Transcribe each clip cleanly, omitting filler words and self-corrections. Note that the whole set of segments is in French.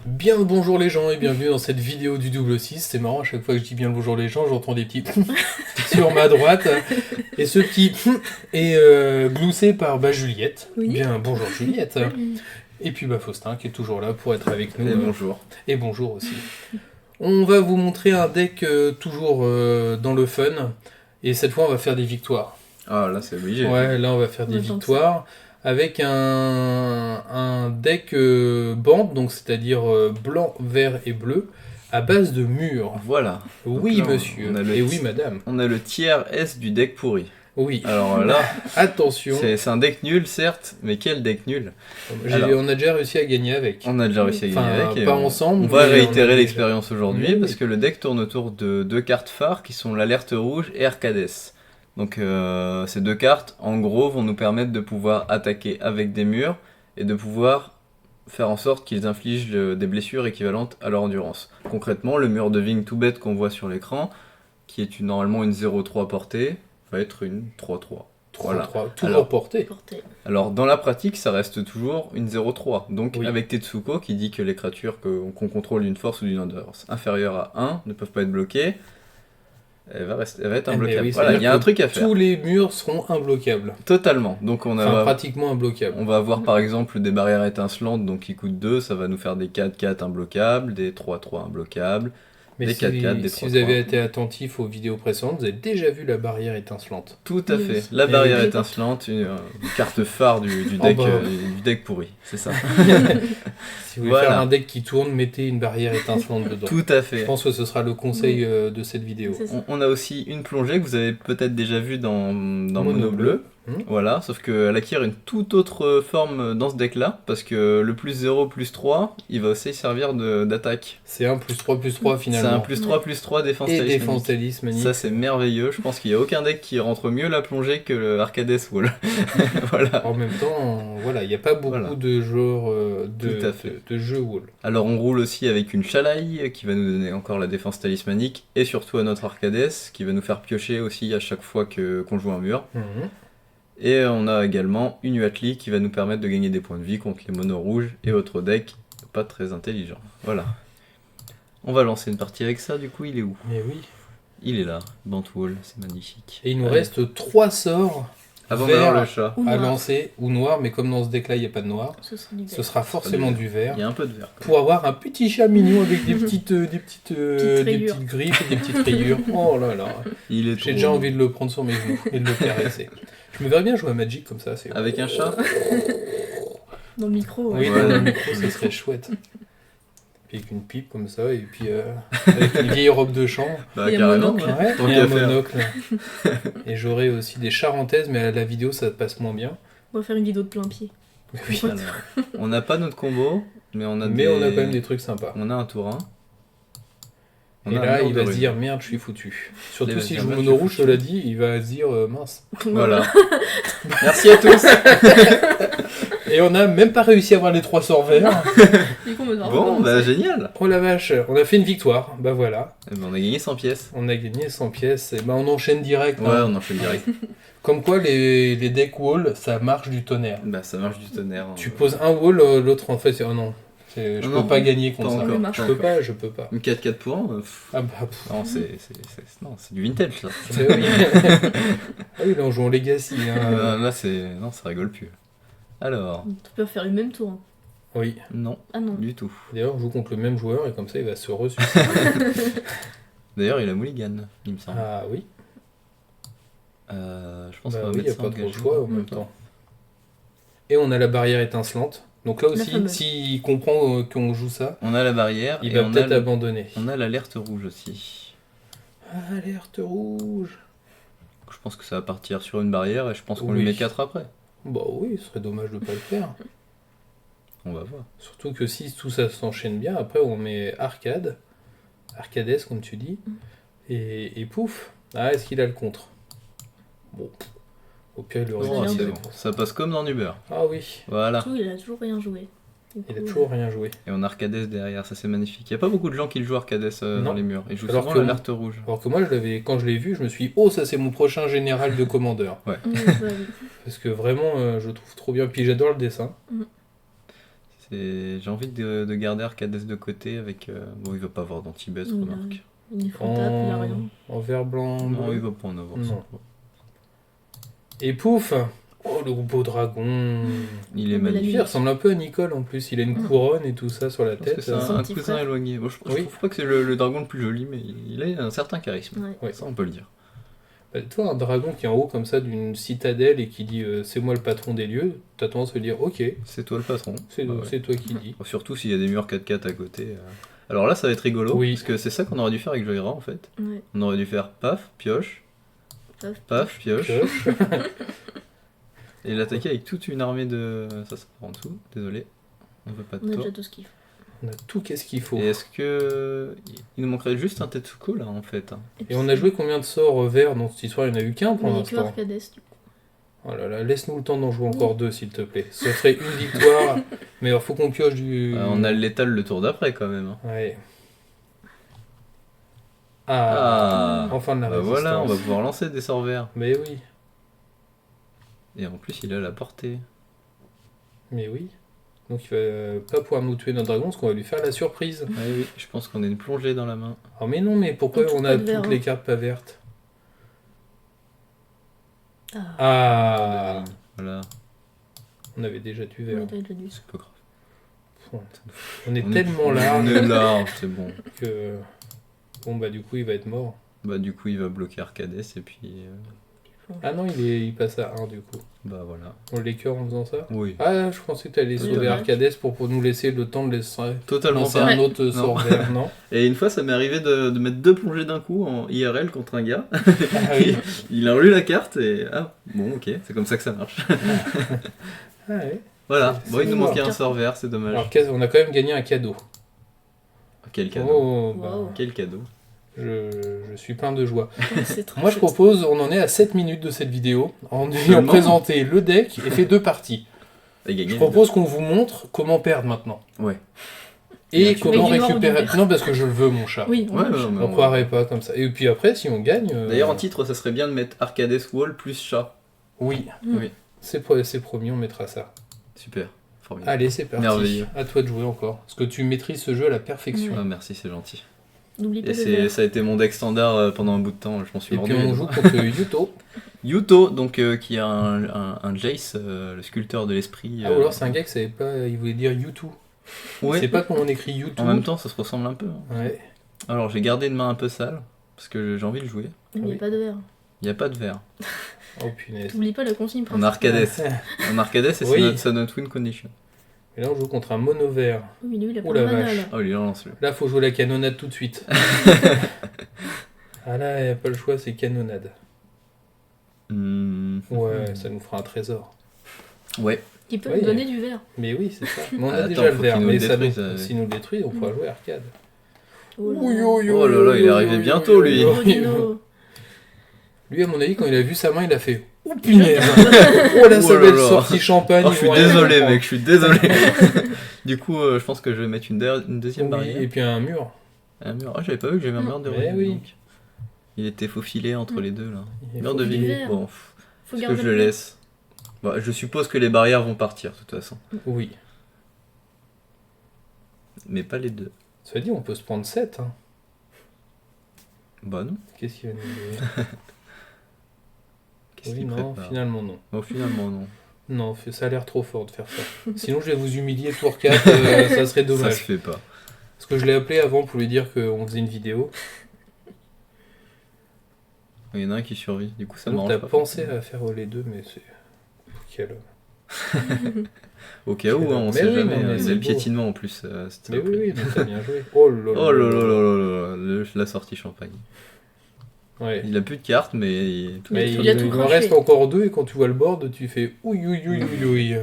Bien le bonjour les gens et bienvenue dans cette vidéo du double 6. C'est marrant, à chaque fois que je dis bien le bonjour les gens, j'entends des petits sur ma droite. Et ce petit est gloussé par Juliette. Oui. Bien bonjour Juliette. Salut. Et puis Faustin qui est toujours là pour être avec nous. Et bonjour. Et bonjour aussi. On va vous montrer un deck toujours dans le fun. Et cette fois on va faire des victoires. Ah là c'est obligé. Ouais, là on va faire des On attend victoires avec un deck bande, donc c'est-à-dire blanc, vert et bleu, à base de murs. Voilà. Oui Donc là, monsieur, on a le et oui madame. On a le tiers S du deck pourri. Oui. Alors là, Attention, c'est un deck nul certes, mais quel deck nul. on a déjà réussi à gagner avec. On a déjà réussi à gagner Enfin, avec. Et pas ensemble. On va mais réitérer on a l'expérience aujourd'hui Oui, oui. parce que le deck tourne autour de deux cartes phares qui sont l'alerte rouge et Arcades. Donc ces deux cartes, en gros, vont nous permettre de pouvoir attaquer avec des murs et de pouvoir faire en sorte qu'ils infligent des blessures équivalentes à leur endurance. Concrètement, le mur de vigne tout bête qu'on voit sur l'écran, qui est normalement une 0-3 portée, va être une 3-3. 3, Voilà. 3, toujours Alors, porté. Porté. Alors dans la pratique, ça reste toujours une 0-3. Donc Oui. avec Tetsuko qui dit que les créatures qu'on contrôle d'une force ou d'une endurance inférieure à 1 ne peuvent pas être bloquées, elle va être Eh ben imbloquable. oui, Voilà, c'est-à-dire il y a un que truc à faire. Tous les murs seront imbloquables. Totalement. Donc Enfin, pratiquement imbloquables. on va avoir par exemple des barrières étincelantes donc qui coûtent 2, ça va nous faire des 4-4 imbloquables, des 3-3 imbloquables. Mais Des si, 4-4, des si vous 3-3. avez été attentif aux vidéos précédentes, vous avez déjà vu la barrière étincelante. Tout à Oui, fait. oui. La Et barrière oui. étincelante, une carte phare du Oh deck, bah. du deck pourri, c'est ça. Si vous voulez Voilà. faire un deck qui tourne, mettez une barrière étincelante dedans. Tout à Je fait. pense que ce sera le conseil de cette vidéo. C'est ça. On a aussi une plongée que vous avez peut-être déjà vue dans Mono Bleu. Hmm. Voilà, sauf qu'elle acquiert une toute autre forme dans ce deck-là, parce que le plus 0, plus 3, il va aussi servir d'attaque. C'est un plus 3 C'est finalement. un plus 3 défense Et talismanique. défense talismanique. Ça c'est merveilleux, je pense qu'il n'y a aucun deck qui rentre mieux la plongée que le Arcades Wall. Voilà. En même temps, voilà, il n'y a pas beaucoup Voilà. de joueurs Tout à fait. de jeux wall. Alors on roule aussi avec une Chalaï qui va nous donner encore la défense talismanique, et surtout à notre Arcades qui va nous faire piocher aussi à chaque fois qu'on joue un mur. Mhm. Et on a également une Uatli qui va nous permettre de gagner des points de vie contre les monos rouges et autres decks pas très intelligents. Voilà. On va lancer une partie avec ça, du coup il est où? Mais oui. Il est là, Bantwall, c'est magnifique. Et il nous Allez. reste 3 sorts Avant vert d'avoir le chat, Ou à noir. lancer, ou noir, mais comme dans ce deck là il n'y a pas de noir, Ce sera du ce vert. sera forcément du vert. il y a un peu de vert. Pour avoir un petit chat mignon avec des petites, des rayures. petites griffes et des petites rayures. Oh là là. Il est J'ai trop déjà beau. envie de le prendre sur mes genoux et de le caresser. Je me verrais bien jouer à Magic comme ça. C'est... Avec un chat? Dans le micro, Oui, ouais. Ouais. dans le micro, ça serait chouette. Puis avec une pipe comme ça, et puis avec une vieille robe de chambre. Bah Et un carrément. monocle. Ouais, Tant et qu'à un faire. monocle. Et j'aurais aussi des charentaises, mais à la vidéo ça passe moins bien. On va faire une vidéo de plein pied. Oui. Alors, on n'a pas notre combo, mais on a Mais on a quand même des trucs sympas. On a un tour 1. Et là, il va se dire merde, je suis foutu. Surtout Il va si se je dire, joue merde, mono je suis rouge, foutu. cela dit, il va se dire mince. Voilà. Merci à tous. Et on n'a même pas réussi à avoir les 3 sorts verts. Du coup, on va devoir Bon, recommencer. bah génial. Oh la vache, on a fait une victoire. Bah voilà, Eh ben, on a gagné 100 pièces. on a gagné 100 pièces. Et bah on enchaîne direct. Ouais, hein. on en fait direct. Comme quoi les deck wall, ça marche du tonnerre. Bah ça marche du tonnerre. Tu poses un wall, l'autre en fait, c'est oh non. Je Non, peux pas gagner pas contre ça. encore, Je pas peux encore. je peux pas. Une 4-4 pour 1 Ah bah pff, Non, c'est du vintage ça. c'est oui. Ah oui, là on joue en Legacy. Hein. Là c'est. Non, ça rigole plus. Alors, Tu peux faire le même tour. Hein. Oui. non, Ah non. du tout. D'ailleurs, on joue contre le même joueur et comme ça il va se ressusciter. D'ailleurs, il a mulligan, il me semble. Ah oui. Je pense Bah qu'on va oui, il n'y mettre a ça pas en trop de gage. choix en même temps. Et on a la barrière étincelante. Donc là La aussi, fameuse. s'il comprend qu'on joue ça, On a la barrière il et va on peut-être a abandonner. on a l'alerte rouge aussi. Alerte rouge. Je pense que ça va partir sur une barrière et je pense qu'on Oui. lui met 4 après. Bah oui, ce serait dommage de pas le faire. On va voir. Surtout que si tout ça s'enchaîne bien, après on met arcade, arcades comme tu dis, et pouf. Ah, est-ce qu'il a le contre? Bon, au pire il le Ça a Oh, l'air c'est de- bon. Ça passe comme dans du beurre. Ah oui, Voilà. Surtout, il a toujours rien joué. Du il a coup, toujours rien joué. Et on a Arcades derrière, ça c'est magnifique. Il n'y a pas beaucoup de gens qui le jouent Arcades Non. dans les murs. Ils jouent Alors souvent que- l'alerte rouge. Alors que moi, quand je l'ai vu, je me suis dit, oh, ça c'est mon prochain général de commandeur. bah oui. Parce que vraiment, je le trouve trop bien. Puis j'adore le dessin. C'est J'ai envie de garder Arcadès de côté avec... Bon, il va pas avoir d'anti-bet, Il a- remarque. Il est frontable, il a rien. En vert, blanc, Non, bleu. il va pas en avoir. Non. ça. Et pouf. Oh, le beau dragon. Il est Mais la magnifique. Il ressemble un peu à Nicole en plus. Il a une couronne et tout ça sur la Je pense que tête. c'est Son un petit cousin frère. éloigné. Bon, je Oui. trouve pas que c'est le dragon le plus joli, mais il a un certain charisme. Ouais. Ouais. Ça, on peut le dire. Bah, toi, un dragon qui est en haut comme ça d'une citadelle et qui dit c'est moi le patron des lieux, t'as tendance à dire ok, C'est toi le patron. c'est Bah ouais. c'est toi qui dis. Surtout s'il y a des murs 4x4 à côté. Alors là, ça va être rigolo. Oui. Parce que c'est ça qu'on aurait dû faire avec Joyra en fait. Ouais. On aurait dû faire paf, pioche, Paf, paf, pioche. Pioche. Et l'attaquer avec toute une armée de. Ça part en dessous. Désolé. On veut pas On de a toi. déjà tout ce qu'il faut. On a tout qu'est-ce qu'il faut. Et est-ce que. Il nous manquerait juste un Tetsuko là en fait. Et on a joué combien de sorts verts dans cette histoire? Il n'y en a eu qu'un pour Il n'y a que l'instant. Arcadès, du coup. Oh là là, laisse-nous le temps d'en jouer encore deux s'il te plaît. Ce serait une victoire, mais alors faut qu'on pioche du. On a le létal le tour d'après quand même. Ouais. Ah, enfin de la Bah résistance. voilà, on va pouvoir lancer des sorts verts. Mais oui, Et en plus, il a la portée. mais oui. Donc il va pas pouvoir nous tuer notre dragon parce qu'on va lui faire la surprise. Ah oui, je pense qu'on a une plongée dans la main. Oh mais non, mais pourquoi On touche on pas a de vert, toutes hein. les cartes pas vertes? Ah, Ah, Voilà, on avait déjà du on vert. a déjà dit. c'est pas grave. On est tellement là On est là, c'est bon. que... Bon bah du coup il va être mort. Bah du coup, il va bloquer Arcadès et puis... Ah non, il passe à 1 du coup. bah voilà. On l'écœure en faisant ça? Oui. Ah, je pensais que t'allais C'est sauver dommage. Arcadès pour nous laisser le temps de laisser Totalement lancer pas. un autre Non. sort vert, non? Et une fois, ça m'est arrivé de mettre 2 plongées d'un coup en IRL contre un gars. Ah oui. Il a relu la carte et... Ah, bon, ok, c'est comme ça que ça marche. Ah ouais. Voilà, C'est- bon, il nous c'est manquait mort. un sort vert, c'est dommage. Alors on a quand même gagné un cadeau. Quel cadeau. Oh, bah, Wow. Quel cadeau. je suis plein de joie. C'est trop Moi je chouette. propose, on en est à 7 minutes de cette vidéo, en ayant Seulement présenté le deck et fait 2 parties. Il a gagné. Je propose qu'on vous montre comment perdre maintenant. Ouais. Et Avec comment du noir ou du récupérer... vert. Non, parce que je le veux mon chat. Oui, Ouais, ouais, mais On croirait pas comme ça. Et puis après, si on gagne... D'ailleurs, en titre, ça serait bien de mettre Arcadès Wall plus chat. Oui, Oui, c'est promis, on mettra ça. super. Formidable. Allez, c'est parti. Merveilleux. À toi de jouer encore. Parce que tu maîtrises ce jeu à la perfection. Ah, merci, c'est gentil. N'oublie pas Et de vert. ça a été mon deck standard pendant un bout de temps, je m'en suis Et mordu. puis on joue contre Yuto. Yuto, donc, qui est un Jace, le sculpteur de l'esprit. Ah, ou alors c'est un gars qui savait pas, il voulait dire Yuto. Ouais. C'est pas comment on écrit Yuto. En même temps, ça se ressemble un peu. hein. Ouais. Alors, j'ai gardé une main un peu sale, parce que j'ai envie de jouer. Il n'y oui. a pas de vert. Il n'y a pas de vert. Oh punaise. N'oublie pas la consigne En principale. Arcadès. En Arcadès, et Oui. c'est notre win condition. Et là on joue contre un mono vert. Oui, mais lui, il a Oh pas la de mana, vache. là. Oh, il en lance le. Là faut jouer la canonnade tout de suite. Ah là, y a pas le choix, c'est canonnade. Ouais, ça nous fera un trésor. Ouais. Qui peut Oui. nous donner du vert. Mais oui, c'est ça. Mais on a Attends, déjà le faut vert, qu'il nous mais le ça détruise, nous, s'il nous le détruit, on pourra jouer arcade. Oh là Ouh, là. yo, yo, Oh là là, il est yo, arrivé yo, bientôt, yo, lui. yo, Oh, yo. Dino. Lui, à mon avis, quand il a vu sa main, il a fait oh punaise. Oh là, ça Oh va là être là. sorti champagne. Oh, ils je suis vont rien désolé, comprendre. mec, je suis désolé. Du coup, je pense que je vais mettre une deuxième Oui, barrière. et puis un mur. Un mur. Ah, j'avais pas vu que j'avais un mur de Mais ruine, oui. donc. Il était faufilé entre les deux, là. Il Mur faut de qu'il- du vie. vert. Bon, Faut est-ce que garder je le laisse Bah, je suppose que les barrières vont partir, de toute façon. Oui. Mais pas les deux. Ça veut dire, on peut se prendre 7. Hein. Bah non. Qu'est-ce qu'il va nous donner? Qu'est-ce Oui, qu'il non, prépare finalement non. Bon, finalement, non. Non, ça a l'air trop fort de faire ça. Sinon, je vais vous humilier tour 4, ça serait Ça se dommage. fait pas. Parce que je l'ai appelé avant pour lui dire qu'on faisait une vidéo. Il y en a un qui survit, du coup ça Donc, m'arrange t'as pas. pensé à faire les deux, mais c'est... Quel... Au cas où, hein, on Mais sait oui, jamais. non, mais Il y c'est a le beau. piétinement en plus. Mais oui, oui, donc t'as bien joué. Oh là Oh là là là là là, la sortie champagne. Ouais. Il a plus de cartes, mais tout Mais est il, Il a tout il en craché. reste encore 2 et quand tu vois le board, tu fais ouïe ouïe ouïe ouïe ouïe.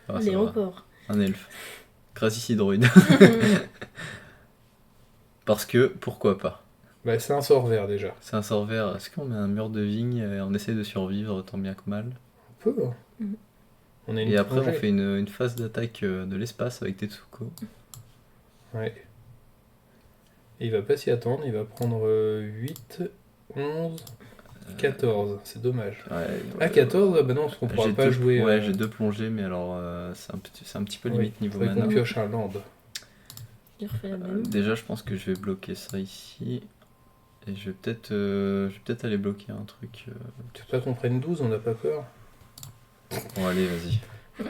Ah, ça Allez, va. encore. Un elfe. Crazy droïde. Parce que, pourquoi pas. Bah c'est un sort vert déjà. C'est un sort vert. Est-ce qu'on met un mur de vigne et on essaie de survivre tant bien que mal? On peut. Hein. Mhm. On a une Et après, on plongée. fait une phase d'attaque de l'espace avec Tetsuko. Ouais. Et il va pas s'y attendre, il va prendre 8, 11, 14, c'est dommage. Ouais, Ah, 14, bah non, parce qu'on pourra j'ai pas deux- jouer. Ouais, j'ai 2 plongées, mais alors c'est un petit peu limite niveau Faudrait mana. qu'on pioche un land. J'ai refait la même. Déjà, je pense que je vais bloquer ça ici. Et je vais peut-être aller bloquer un truc. Tu veux pas qu'on prenne 12, on n'a pas peur. Bon, allez, vas-y.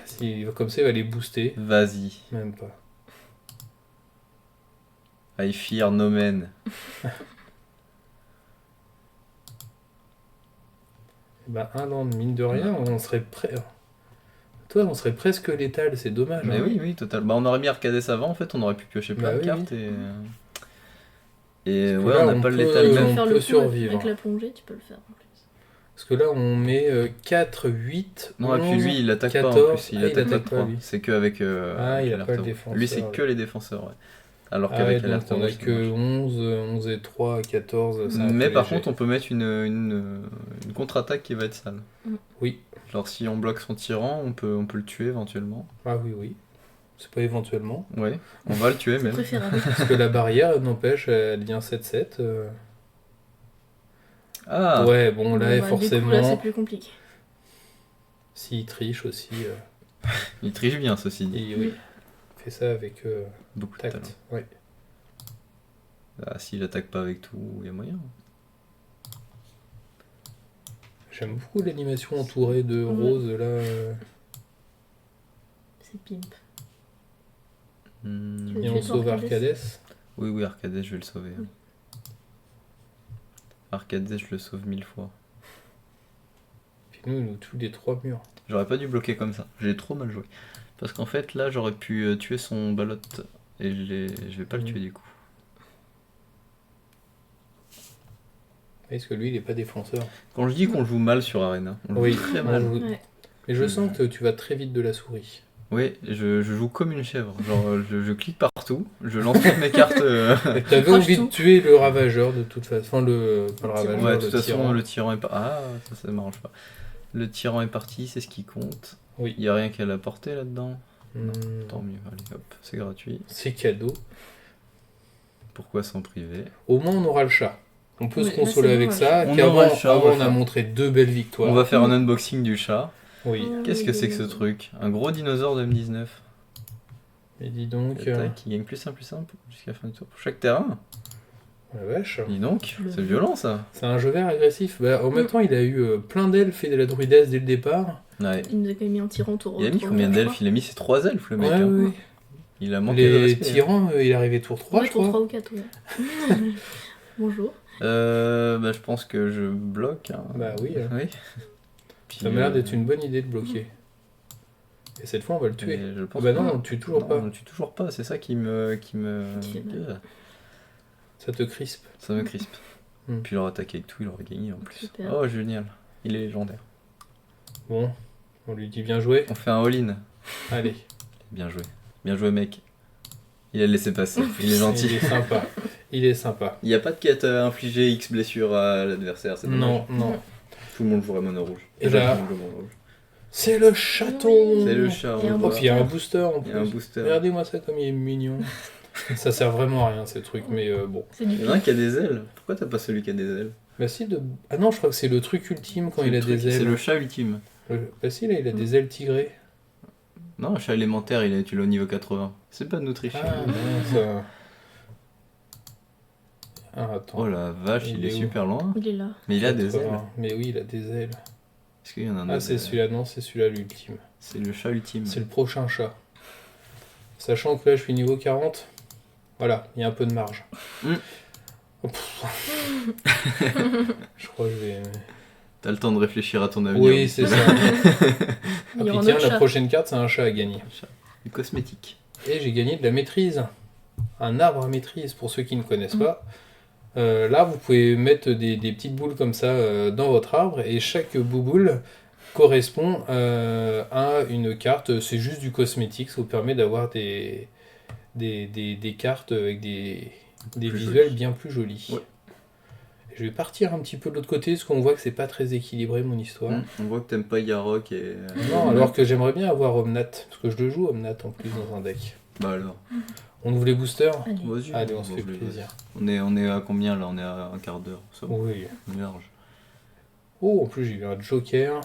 Si, comme ça, il va les booster. Vas-y. Même pas. I fear no man. Bah, un land, mine de rien, on serait prêt. Toi, on serait presque létal, c'est dommage. Mais hein. oui, total. Bah, on aurait mis Arcades avant, en fait, on aurait pu piocher plein Bah de oui, cartes oui. et que ouais, là, on n'a on pas le peut- létal Tu peux même. faire peut le coup survivre. avec la plongée, tu peux le faire en plus. Parce que là, on met 4, 8, Non, et puis 11. lui, il attaque 14. pas en plus, il Ah, il attaque pas de attaque pas, 3. lui. C'est qu'avec. Ah, avec il a pas le Alerta. défenseur. Lui, c'est que les défenseurs, ouais. Alors Ah ouais, qu'avec donc Alerta, on a ça que marche. 11 et 3, 14. c'est un Mais peu par léger. contre, on peut mettre une contre-attaque qui va être sale. Oui. Genre, si on bloque son tyran, on peut le tuer éventuellement. Ah oui, oui. C'est pas éventuellement. Ouais, on va le tuer C'est même. préférable. Parce que la barrière, n'empêche, elle vient 7-7. Ah, Ouais, bon, là, Bon, bah, du coup, forcément, là, c'est plus compliqué. s'il triche aussi, il triche bien, ceci dit. oui, il fait ça avec Beaucoup de talent. tact. Ouais. Ah, s'il attaque pas avec tout, il y a moyen. J'aime beaucoup l'animation entourée de roses, là. C'est pimp. Hmm. Tu veux Et on tuer sauve Arcades Arcades. Oui, Arcades, je vais le sauver. Oui. Arcades, je le sauve 1000 fois. Puis nous, il nous tue les 3 murs. J'aurais pas dû bloquer comme ça, j'ai trop mal joué. Parce qu'en fait, là, j'aurais pu tuer son balotte et je vais pas le tuer du coup. Parce que lui, il est pas défenseur. Quand je dis qu'on joue mal sur Arena, on Oui, joue très on mal. joue- Ouais. Mais je sens que tu vas très vite de la souris. Oui, je joue comme une chèvre. Genre, je clique partout, je lance toutes mes cartes. Et t'avais Crache envie de tout. tuer le ravageur de toute façon. Enfin, pas le ravageur, Ouais, le de toute façon, tyran. le tyran est pas. Ah, ça m'arrange pas. Le tyran est parti, c'est ce qui compte. Oui. Il y a rien qu'à la portée là-dedans. Hmm, Tant mieux, allez hop, c'est gratuit. c'est cadeau. Pourquoi s'en priver? Au moins, on aura le chat. On peut Oui, se là, consoler c'est avec bon, ça. On Puis aura avant, le chat, on avant, va on a faire. montré 2 belles victoires. On va faire un unboxing du chat. Oui. Qu'est-ce que c'est que ce truc? Un gros dinosaure de M19. Mais dis donc, Attaque, qui gagne +1/+1 jusqu'à la fin du tour pour chaque terrain. la vache. Dis donc, Le- c'est violent ça. C'est un jeu vert agressif. Bah, en même temps, il a eu plein d'elfes et de la druidesse dès le départ. Ouais. Il nous a quand même mis un tyran tour. Il a mis tour combien neuf, d'elfes? Il a mis ses 3 elfes le mec. Ouais, hein. ouais. Il a manqué de Les respect. tyrans, il est arrivé tour je 3, crois. Ouais, je tour 3 crois. ou 4, ouais. Bonjour. Bah, je pense que je bloque. Hein. Bah oui. Oui. Puis, Ça m'a l'air d'être une bonne idée de bloquer. Et cette fois, on va le tuer. mais je Ah pense bah que- non, on le tue toujours Non, pas. on le tue toujours pas, c'est ça qui me. Qui fait mal. Ça te crispe. Ça me crispe. Hmm. Puis il aurait attaqué avec tout, il aurait gagné en plus. Super. Oh, génial. Il est légendaire. Bon, on lui dit bien joué. On fait un all-in. Allez. Bien joué. Bien joué, mec. Il a laissé passer. Il est gentil. Il est sympa. Il est sympa. Il n'y a pas de quête à infliger X blessure à l'adversaire, c'est dommage. Non, non. Tout le monde jouerait mono rouge. Et Déjà, là- tout le monde joue mono rouge. C'est le chaton. C'est le chat, Et on un le Oh, voit. puis il y a un booster en Il plus. y a un booster. Regardez-moi ça comme il est mignon. Ça sert vraiment à rien ces trucs, mais bon. C'est du Il y en a un qui a des ailes. Pourquoi t'as pas celui qui a des ailes? Bah si, ah non, je crois que c'est le truc ultime quand C'est il le a truc- des ailes. C'est le chat ultime. Bah si, là, il a des ailes tigrées. Non, un chat élémentaire, tu l'as au niveau 80. C'est pas de nous tricher. Ah non, ça... Ah, attends. Oh la vache, il Il est est où super loin. Il est là. Mais il a des ailes. Mais oui, il a des ailes. Est-ce qu'il y en a un Ah, autre c'est celui-là, non, c'est celui-là l'ultime. C'est le chat ultime. C'est le prochain chat. Sachant que là, je suis niveau 40. Voilà, il y a un peu de marge. Mm. Oh, pff. Je crois que je vais... T'as le temps de réfléchir à ton avenir. Oui, c'est ça. Ah, Il y puis aura un tiens, autre la chat. prochaine carte, c'est un chat à gagner. Du cosmétique. Et j'ai gagné de la maîtrise. Un arbre à maîtrise, pour ceux qui ne connaissent pas. Là, vous pouvez mettre des petites boules comme ça dans votre arbre, et chaque bouboule correspond à une carte. C'est juste du cosmétique, ça vous permet d'avoir des cartes avec des Plus visuels jolies. bien plus jolis. Ouais. Et je vais partir un petit peu de l'autre côté, parce qu'on voit que c'est pas très équilibré mon histoire. On voit que t'aimes pas Yarok et. Non, alors que j'aimerais bien avoir Omnat, parce que je le joue Omnat en plus dans un deck. Bah alors. On ouvre les boosters. Allez. Vas-y. Allez, on se va fait ouvrir. plaisir. On est à combien là? On est à un quart d'heure. Ça va. Oui. On est large. Oh, en plus j'ai eu un joker.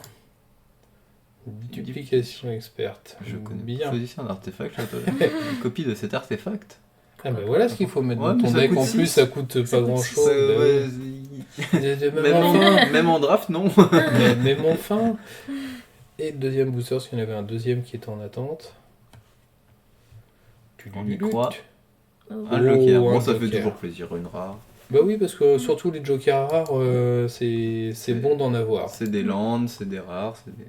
Duplication experte. Je connais bien. Choisissez un artefact, une copie de cet artefact. Ah bah voilà ce qu'il faut mettre Ouais, dans ton mais ça deck. coûte En plus, six. ça coûte Ça pas coûte grand six. chose. Même en draft, non. Même enfin. Et le deuxième booster, parce qu'il y en avait un deuxième qui était en attente. On y croit. Oh. Un joker. Oh, un Bon, ça fait joker. toujours plaisir, une rare. Bah oui, parce que surtout les jokers rares, c'est bon d'en avoir. C'est des landes, c'est des rares, c'est des...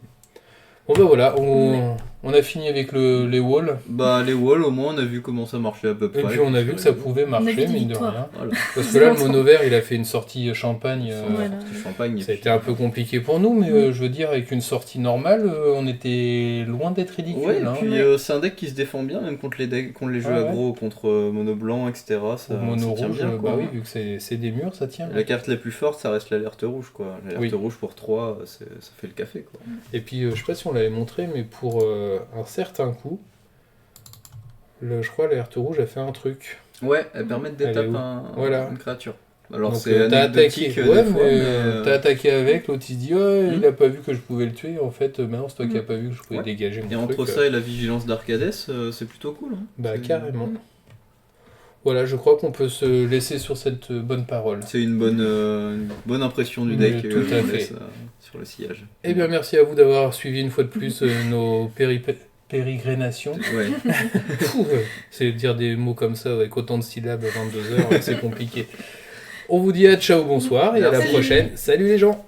Bon bah voilà, on a fini avec les walls. Bah, les walls, au moins, on a vu comment ça marchait à peu près. Et puis on a vu que ça pouvait On a vu marcher, des mine de victoires. rien. Voilà. Parce que là, le mono vert, il a fait une sortie champagne. Voilà. Du champagne. Ça a été un peu compliqué pour nous, mais je veux dire, avec une sortie normale, on était loin d'être ridicule. Ouais, et hein. puis c'est un deck qui se défend bien, même contre les jeux Ouais, ouais. aggro, contre mono blanc, etc. Ça, Au mono ça tient rouge, bien, quoi. bah oui, vu que c'est des murs, ça tient. La carte la plus forte, ça reste l'alerte rouge, quoi. L'alerte Oui. rouge pour 3, ça fait le café, quoi. Et puis, je sais pas si on l'avait montré, mais pour un certain coup, je crois l'alerte rouge a fait un truc. Ouais, elle permet de Elle est détaper où Voilà. une créature. Alors Donc, c'est t'as anecdotique attaqué, ouais, des fois, mais t'as attaqué avec, l'autre il se dit il a pas vu que je pouvais le tuer, en fait maintenant c'est toi qui as pas vu que je pouvais Ouais. dégager mon Et entre truc. ça et la vigilance d'Arcades, c'est plutôt cool. Hein. Bah C'est- carrément. Voilà, je crois qu'on peut se laisser sur cette bonne parole. C'est une bonne impression du Mais deck tout à qu'on fait. laisse, sur le sillage. Eh bien merci à vous d'avoir suivi une fois de plus nos périgrénations. Ouais. Fou, c'est dire des mots comme ça avec autant de syllabes à 22h, c'est compliqué. On vous dit à ciao, bonsoir et à la Merci. prochaine. Salut les gens!